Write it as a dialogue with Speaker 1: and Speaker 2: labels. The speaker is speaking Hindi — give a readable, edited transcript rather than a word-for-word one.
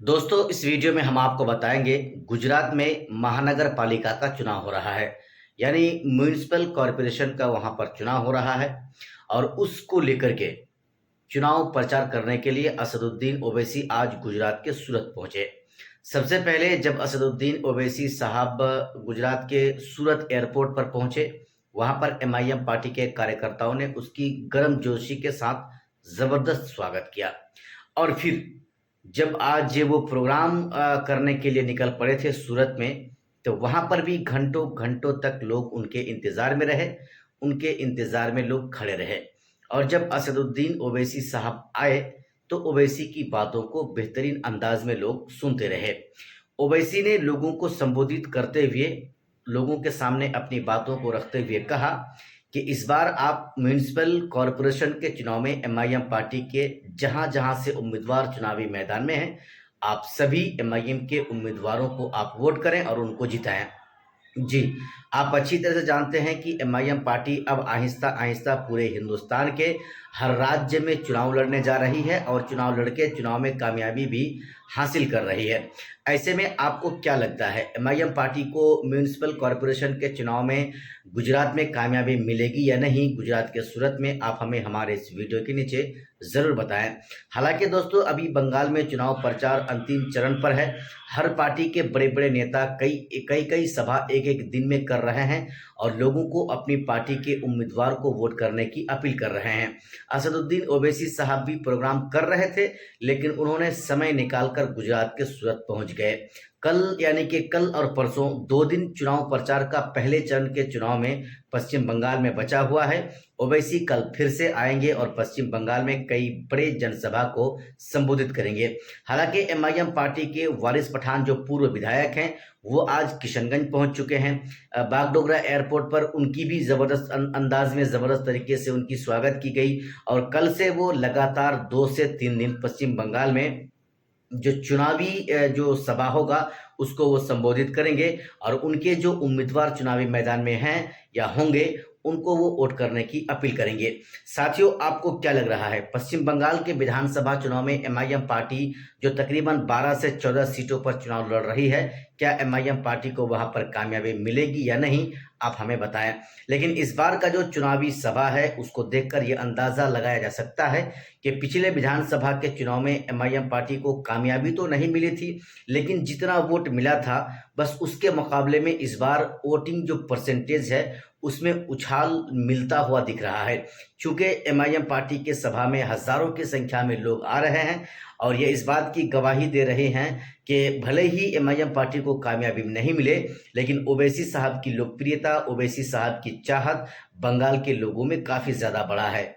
Speaker 1: दोस्तों इस वीडियो में हम आपको बताएंगे गुजरात में महानगर पालिका का चुनाव हो रहा है। यानी म्यूनिसिपल कॉरपोरेशन का वहां पर चुनाव हो रहा है और उसको लेकर के चुनाव प्रचार करने के लिए असदुद्दीन ओवैसी आज गुजरात के सूरत पहुंचे। सबसे पहले जब असदुद्दीन ओवैसी साहब गुजरात के सूरत एयरपोर्ट पर पहुंचे, वहां पर एमआईएम पार्टी के कार्यकर्ताओं ने उसकी गर्मजोशी के साथ जबरदस्त स्वागत किया। और फिर जब आज वो प्रोग्राम करने के लिए निकल पड़े थे सूरत में, तो वहां पर भी घंटों घंटों तक लोग उनके इंतजार में रहे, उनके इंतजार में लोग खड़े रहे। और जब असदुद्दीन ओवैसी साहब आए तो ओवैसी की बातों को बेहतरीन अंदाज में लोग सुनते रहे। ओवैसी ने लोगों को संबोधित करते हुए, लोगों के सामने अपनी बातों को रखते हुए कहा कि इस बार आप म्यूनिसिपल कॉरपोरेशन के चुनाव में एमआईएम पार्टी के जहां जहां से उम्मीदवार चुनावी मैदान में हैं, आप सभी एमआईएम के उम्मीदवारों को आप वोट करें और उनको जिताएं। जी, आप अच्छी तरह से जानते हैं कि एमआईएम पार्टी अब आहिस्ता आहिस्ता पूरे हिंदुस्तान के हर राज्य में चुनाव लड़ने जा रही है और चुनाव लड़के चुनाव में कामयाबी भी हासिल कर रही है। ऐसे में आपको क्या लगता है, एमआईएम पार्टी को म्यूनिसिपल कॉरपोरेशन के चुनाव में गुजरात में कामयाबी मिलेगी या नहीं? गुजरात के सूरत में आप हमें हमारे इस वीडियो के नीचे ज़रूर बताएं। हालांकि दोस्तों अभी बंगाल में चुनाव प्रचार अंतिम चरण पर है। हर पार्टी के बड़े बड़े नेता कई कई कई सभा एक एक दिन में कर रहे हैं और लोगों को अपनी पार्टी के उम्मीदवार को वोट करने की अपील कर रहे हैं। असदुद्दीन ओवैसी साहब भी प्रोग्राम कर रहे थे, लेकिन उन्होंने समय निकालकर गुजरात के सूरत पहुंच गए। कल यानी कि कल और परसों 2 दिन चुनाव प्रचार का पहले चरण के चुनाव में पश्चिम बंगाल में बचा हुआ है। ओवैसी कल फिर से आएंगे और पश्चिम बंगाल में कई बड़े जनसभा को संबोधित करेंगे। हालांकि एमआईएम पार्टी के वारिस पठान जो पूर्व विधायक हैं, वो आज किशनगंज पहुंच चुके हैं। बागडोगरा एयरपोर्ट पर उनकी भी जबरदस्त अंदाज में जबरदस्त तरीके से उनकी स्वागत की गई और कल से वो लगातार 2 से 3 दिन पश्चिम बंगाल में जो चुनावी जो सभा होगा उसको वो संबोधित करेंगे और उनके जो उम्मीदवार चुनावी मैदान में हैं या होंगे उनको वो वोट करने की अपील करेंगे। साथियों, आपको क्या लग रहा है, पश्चिम बंगाल के विधानसभा चुनाव में एमआईएम पार्टी जो तकरीबन 12 से 14 सीटों पर चुनाव लड़ रही है, क्या एमआईएम पार्टी को वहां पर कामयाबी मिलेगी या नहीं? आप हमें बताएं। लेकिन इस बार का जो चुनावी सभा है उसको देखकर यह अंदाजा लगाया जा सकता है कि पिछले विधानसभा के चुनाव में एमआईएम पार्टी को कामयाबी तो नहीं मिली थी, लेकिन जितना वोट मिला था बस उसके मुकाबले में इस बार वोटिंग जो परसेंटेज है उसमें उछाल मिलता हुआ दिख रहा है। चूंकि एमआईएम पार्टी के सभा में हजारों की संख्या में लोग आ रहे हैं और ये इस बात की गवाही दे रहे हैं कि भले ही एमआईएम पार्टी को कामयाबी नहीं मिले, लेकिन ओवैसी साहब की लोकप्रियता, ओवैसी साहब की चाहत बंगाल के लोगों में काफ़ी ज़्यादा बड़ा है।